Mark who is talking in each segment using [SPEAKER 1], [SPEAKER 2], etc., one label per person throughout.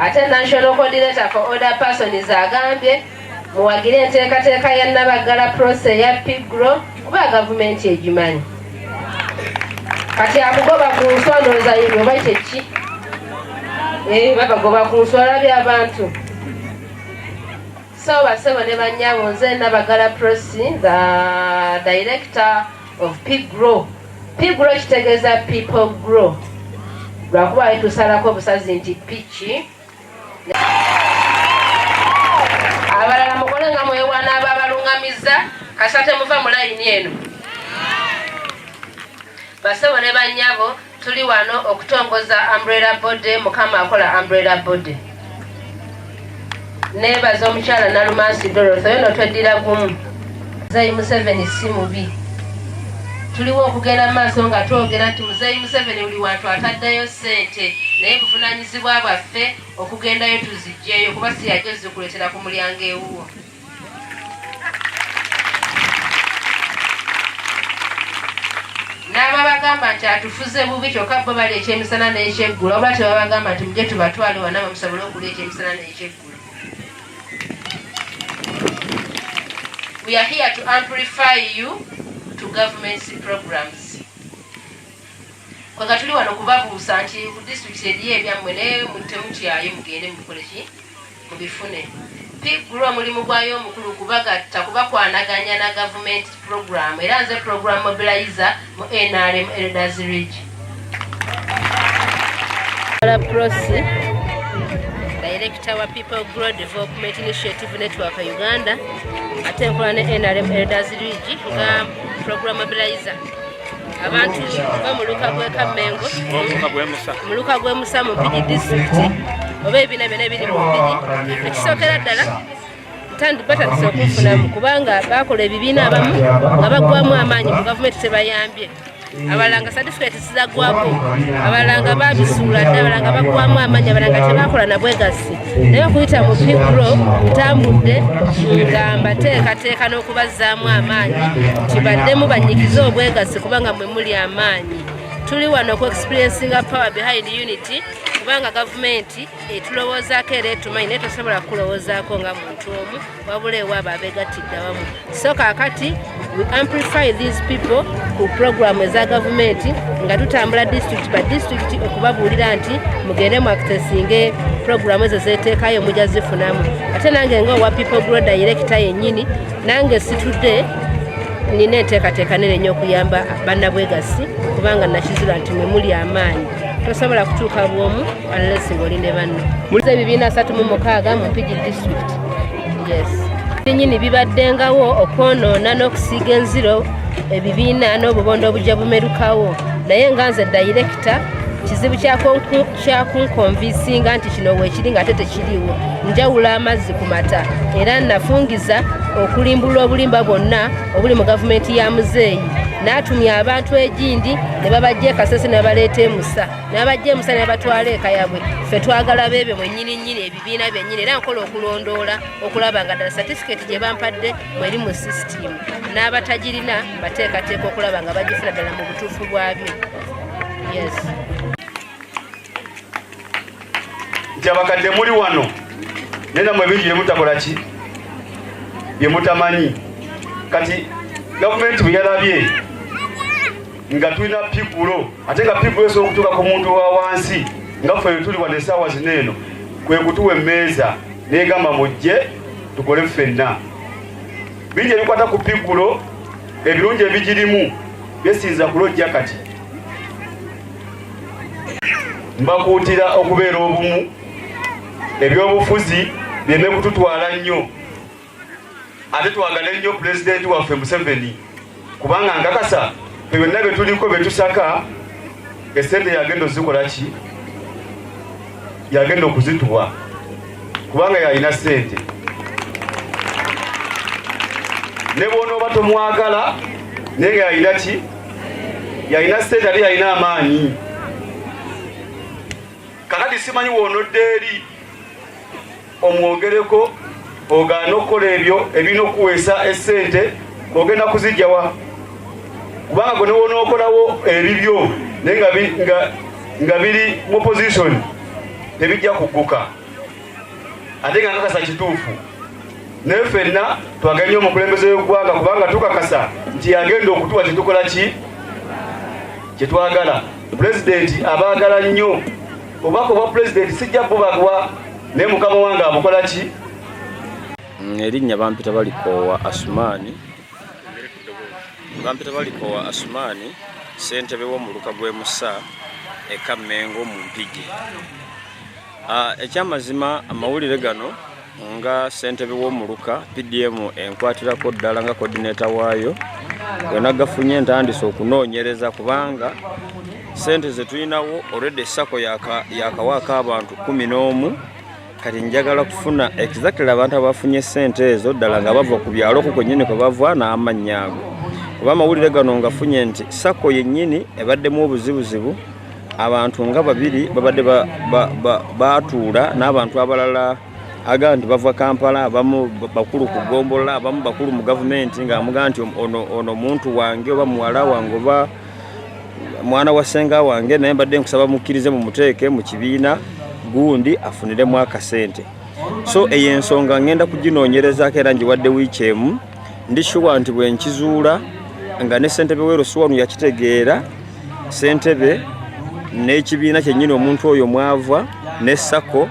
[SPEAKER 1] Ate National Coordinator for Order Persons agambye muwagire enteekateeka ya Nabagala process ya PIGRO kuba gavumenti egimanyi. Kati akugoba ku nswa ndowooza yibwe oba kyeki? Babagoba ku nswa olabye abantu. So basebo ne bannyabo nze Nabagala process, the Director of PIGRO. PIGRO kitegeeza People Grow. Lwakuba tusalako obusazi nti pichi. Abalala mukole nga mwewana ababalungamiza kasate muva mu layini eno. Basebo ne bannyabo tuli wano okutongoza umbrella body, mukama akola umbrella body. Nebaza omukyala Nalumansi Dorothy ono tweddira gumu. Muzeeyi Museveni si mubi. Tuliwo okugenda maaso nga twogera nti Muzeeyi Museveni buli wantu ataddeyo ssente naye buvunaanyizibwa bwaffe okugendayo tuzijjeeyo kuba si yagezi kuleetera ku mulyango ewuwo. N'ababagamba nti atufuze bubi kyokka bo bali ekyemisana n'ekyeggulo oba tebabagamba nti mujje tubatwale wana bamusobole okulya ekyemisana n'ekyeggulo. We are here to amplify you to government's programs. Kwa tuli wano kubabuusa nti ku district eriyo ebyammwe ne mutemutyayo mugende mukole ki mubifune. PIGRO mulimu gwayo omukulu kubagatta kubakwanaganya na government program era nze program mobilizer mu NRM Elders Ridge. Director wa People Grow Development Initiative Network Uganda ate nkola ne NRM Elders Ridge nga program mobilizer. Abantu bamuluka gwe Kamengo muluka gwe Musa mu Mpigi district oba ebina bene biri mu Mpigi ekisookera ddala ntandibata okufuna kubanga bakola ebibiina abamu nga bagwamu amaanyi mu gavumenti tebayambye. Abalanga certificate zizagwako abalanga babisuula dda abalanga bagwamu amaanyi abalanga tebakola na bwegasi naye okuyita mu PIGRO ntambudde nga mbateekateeka n'okubazzaamu amaanyi nti baddemu banyigize obwegasi kubanga mwe muli amaanyi tuli wano ku experiencing power behind unity kubanga gavumenti etulowoozaako era etumanyi naye tosobola kulowoozaako nga muntu omu wabula ewaabo abeegattidde awamu. So kaakati we amplify these people ku programu eza gavumenti nga tutambula district by district okubabuulira nti mugende mu accessinge programu ezo zeeteekayo mujja zifunamu. Ate nange ng'owa people grow director yennyini nange situdde nina enteekateeka nene nnyo okuyamba bannabwegasi kubanga nakizula nti mwe muli amaanyi tosobola kutuuka bwomu unless ng'olinde banno. Mulize ebibiina 36 mu Mpigi district. Yes. Nnyini bibaddengawo okwonoona n'okusiiga enziro ebibiina n'obubondo obujja bumerukawo naye nga nze director kizibu kyakunkonvinsinga nti kino weekiri nga ate tekiriwo njawula amazzi ku mata era nafungiza okulimbulwa obulimba bwonna obuli mu gavumenti ya muzeeyi n'atumya abantu egindi ne babajja Kasese ne babaleeta emusa n'abajja emusa ne batwala eka yaabwe. Ffe twagala beebe mwennyini ebibiina byennyini era nkola okulondoola okulaba nga ddala certificate gye bampadde mweri mu system n'abatagirina bateekateeka okulaba nga bagifuna ddala mu butuufu bwabyo. Yes.
[SPEAKER 2] Nti abakadde muli wano nena mwe bingi mutakola ki bye mutamanyi. Kati gavumenti bwe yalabye nga tulina pigulo ate nga pigulo esobola okutuuka ku muntu wa wansi nga ffe tuli wano essaawa zino eno kwe kutuwa emmeeza neegamba mujje tukole ffenna. Bingi ebikwata ku pigulo ebirungi ebigirimu byesinza kulojja kati mbakuutira okubeera obumu ebyobufuzi byeme kututwala nnyo ate twagale nnyo pulezidenti waffe Museveni kubanga nkakasa ffe byonna bye tuliko bye tusaka esente yagenda ozikola ki yagenda okuzituwa kubanga yalina sente ne bw'onooba tomwagala naye nga yalina ki yalina sente ate yalina amaanyi. Kakati simanyi woonodde eri omwogereko ogaana okukola ebyo ebirina okuweesa essente ogenda kuzijjawa kubanga gwe newonookolawo ebibyo naye nga biri mu position tebijja kugguka ate nga nkakasa kituufu. Naye ffenna twaganye omukulembeze w'eggwanga kubanga tukakasa nti yagenda okutuwa kitukola ki kyetwagala. Pulezidenti abaagala nnyo obubaka obwa pulezidenti sijja bubagwa naye mukama wange abukola ki.
[SPEAKER 3] Erinnya bampita Balikoowa Asumani ssentebe w'omuluka gw'e Musa eka Mengo mu Mpigi. Ekyamazima amawulire gano nga ssentebe w'omuluka PDM enkwatirako ddala nga coordinator waayo bwe nagafunye entandise okunoonyereza kubanga sente ze tulinawo already sako yakawaako abantu 11 kati njagala kufuna exactly abantu abafunye sente ezo ddala nga bava ku byalo ko kwennyini kwe bava n'amannya ago kuba amawulire gano ngafunye nti sako yennyini ebaddemu obuzibuzibu abantu nga 2 babadde batuula n'abantu abalala aga nti bava Kampala abamu bakulu ku Gombola abamu bakulu mu gavumenti ng'amuga nti ono muntu wange oba muwala wange oba mwana wa senga wange naye mbadde nkusaba mukkirize mu muteeke mu kibiina gundi afuniremu akasente. So eyo ensonga ngenda kuginoonyerezaako era ngiwadde wiiki emu ndishuwa nti bwe nkizuula nga ne ssentebe w'Erosu wano yakitegeera ssentebe n'ekibiina kyennyini omuntu oyo mwava ne sako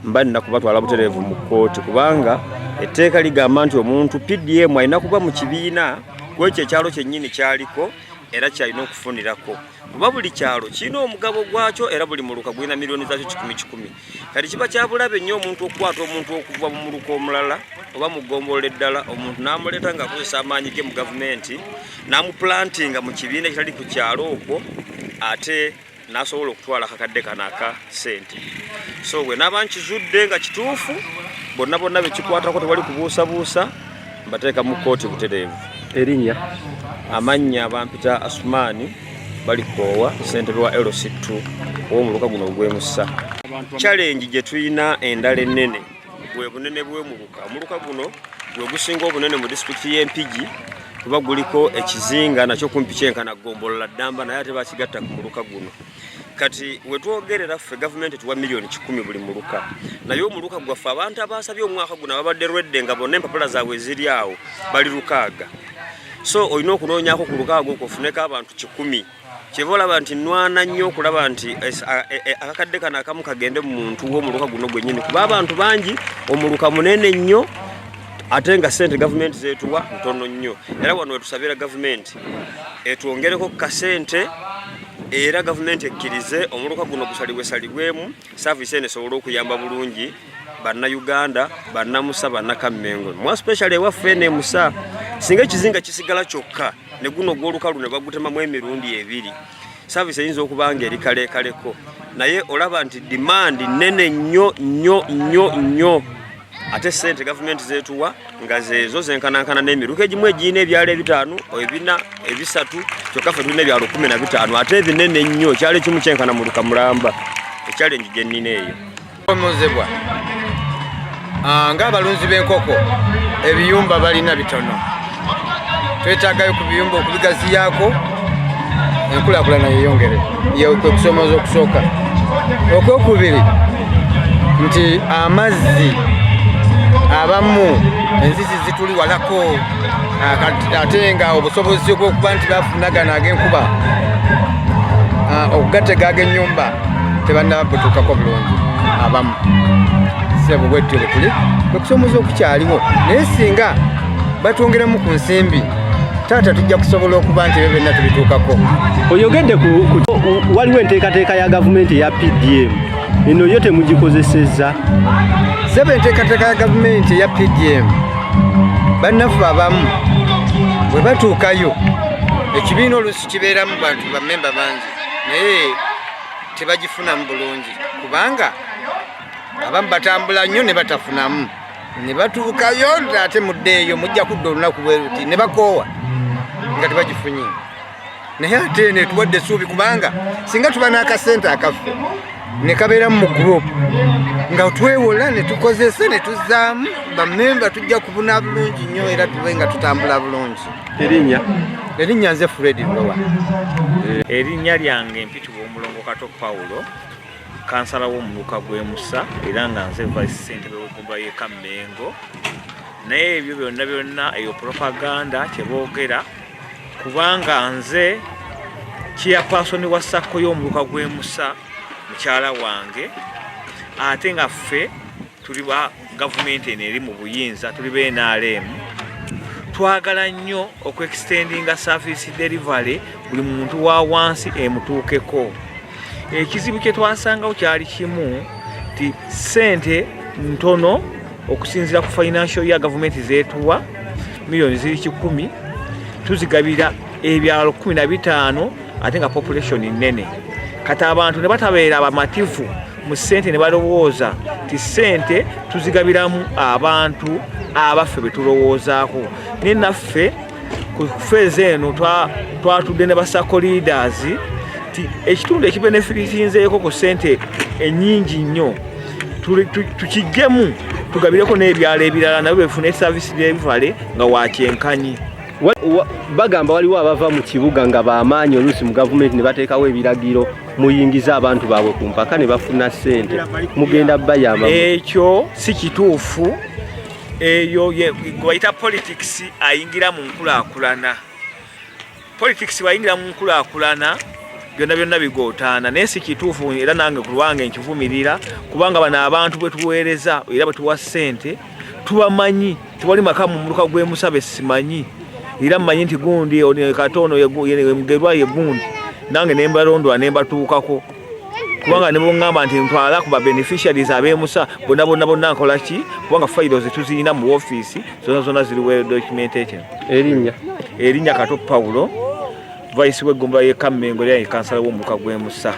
[SPEAKER 3] mba nina kubatwala butereevu mu kkooti kubanga etteeka ligamba nti omuntu PDM alina kuba mu kibiina kwekyo ekyalo kyennyini kyaliko era kyalina okufunirako kuba buli kyalo kirina omugabo gwakyo era buli muluka gulina miliyoni zaakyo 10,000. Kati kiba kyabulabe nnyo omuntu okukwata omuntu okuva mu muluka omulala oba mugombolera eddala omuntu n'amuleeta ng'akozesa amaanyi ge mu gavumenti n'amuplantinga mu kibiina ekitali ku kyalo okwo ate n'asobola okutwala akakadde kano aka ssente. So bwe naaba nkizudde nga kituufu bonna bonna bekikwatako tewali kubuusabuusa mbateeka mu kkooti butereevu. Erinnya amannya bampita Asumani Balikoowa ssentebe wa LC2 w'omuluka guno ogw'e Musa. Challenge gye tulina endala ennene bwe bunene bw'omuluka. Omuluka guno gwe gusinga obunene mu disitulikiti y'e Mpigi kuba guliko ekizinga nakyo kumpi kyenkana Gombolola Ddamba naye ate bakigatta ku muluka guno. Kati wetwogerera ffe gavumenti tuwa milioni 10 buli muluka naye omuluka gwaffe abantu abaasabye omwaka guno ababadde lwedde nga bonna empapula zaabwe ziri awo bali 600. So olina okunoonyako ku lukaaga okwo ofuneko abantu 10 kyeva olaba nti nnwana nnyo okulaba nti akakadde kano akamu kagende mu muntu w'omuluka guno gwennyini kuba abantu bangi omuluka munene nnyo ate nga ssente gavumenti zeetuwa ntono nnyo era wano wetusabira gavumenti etwongereko kasente era gavumenti ekkirize omuluka guno gusalibwesalibwemu saavisi eno esobole okuyamba bulungi Bannayuganda, Bannamusa, Bannakammengo. More especially ewaffe eno Musa singa ekizinga kisigala kyokka ne guno gw'olukalu ne bagutemamu emirundi 2 saavisi eyinza okuba nga eri kaleekaleko naye olaba nti demand nnene nnyo ate ssente gavumenti zeetuwa nga zeezo zenkanankana n'emiruka egimu egiina ebyalo 5 4 3 kyokka ffe tulina ebyalo 15 ate ebinene nnyo ekyalo ekimu kyenkana mu Lukamulamba ekyalengi gye nnina eyo
[SPEAKER 4] omuzebwa ng'abalunzi b'enkoko ebiyumba balina bitono twetaagayo ku biyumba okubigaziyaako enkulaakulana yeyongere kwe kusomoza okusooka okwokubiri nti amazzi abamu enzizi zituli walako ate nga obusobozi bw'okuba nti bafunagana ag'enkuba okugatega ag'ennyumba tebannababutuukako bulungi abamu sebo bwetyo bwetuli okusomoza okukyaliwo naye singa batwongeramu ku nsimbi taata tujja kusobola okuba nti byonna tubituukako.
[SPEAKER 5] Oyogedde waliwo enteekateeka ya gavumenti eya PDM eno yo temugikozesezza
[SPEAKER 4] sebo enteekateeka ya gavumenti eya PDM bannaffe abamu bwe batuukayo ekibiina oluusi kibeeramu bantu bammemba bangi naye tebagifunamu bulungi kubanga abamu batambula nnyo ne batafunamu ne batuukayo ate muddeeyo mujja kudda olunaku bwe luti ne bakoowa nga tebagifunye naye ate ne tuwadde essuubi kubanga singa tuba n'akasente akaffe ne kabeeramu mu gurupu nga twewola ne tukozese ne tuzzaamu bammemba tujja kubuna bulungi nnyo era tube nga tutambula bulungi. Erinnya nze Fred Lowa.
[SPEAKER 6] Erinnya lyange mpitibwa Omulongo Kato Paulo kansala w'omuluka gw'e Musa era nga nze vice ssentebe w'eggombolola y'e Kammengo naye ebyo byonna eyo propaganda kyeboogera kubanga nze chairperson wa SACCO y'omuluka gw'e Musa mukyala wange ate nga ffe tuli ba gavumenti eno eri mu buyinza tuli be NRM twagala nnyo okwextendinga service delivery buli muntu wa wansi emutuukeko. Ekizibu kye twasangawo kyali kimu ti ssente ntono okusinziira ku financial ya gavumenti zeetuwa milioni ziri 10 tuzigabira ebyalo 15 ate nga population nnene kati abantu ne batabeera abamativu mu ssente ne balowooza ti ssente tuzigabiramu abantu abaffe betulowoozaako ne naffe ku feezi eno twatudde ne ba SACCO leaders ti ekitundu ekibenefitinzeeko ku ssente ennyingi nnyo tukigemu tugabireko n'ebyalo ebirala nabyo bifune service delivery nga wakyenkanyi.
[SPEAKER 5] Bagamba waliwo abava mu kibuga nga bamaanyi oluusi mu gavumenti ne bateekawo ebiragiro muyingize abantu baabwe ku mpaka ne bafuna ssente mugenda bayamba.
[SPEAKER 6] Ekyo si kituufu, eyo bayita politics ayingira mu nkulaakulana. Politics bayingira mu nkulaakulana byonna bigootaana naye si kituufu era nange ku lwange nkivumirira kubanga bano abantu bwe tuweereza era bwe tuwa ssente tubamanyi tewali maka mu muluka gw'e Musa simanyi era mmanyi nti gundi katono mugerwa ye gundi nange ne mbalondwa ne mbatuukako kubanga ne bongamba nti ntwala ku ba beneficiaries ab'e Musa bonna nkola ki kubanga files tuzirina mu office zonna ziri well documented. Erinnya Kato Paulo vice w'eggombolola y'e Kammengo era ye kansala w'omuluka gw'e Musa.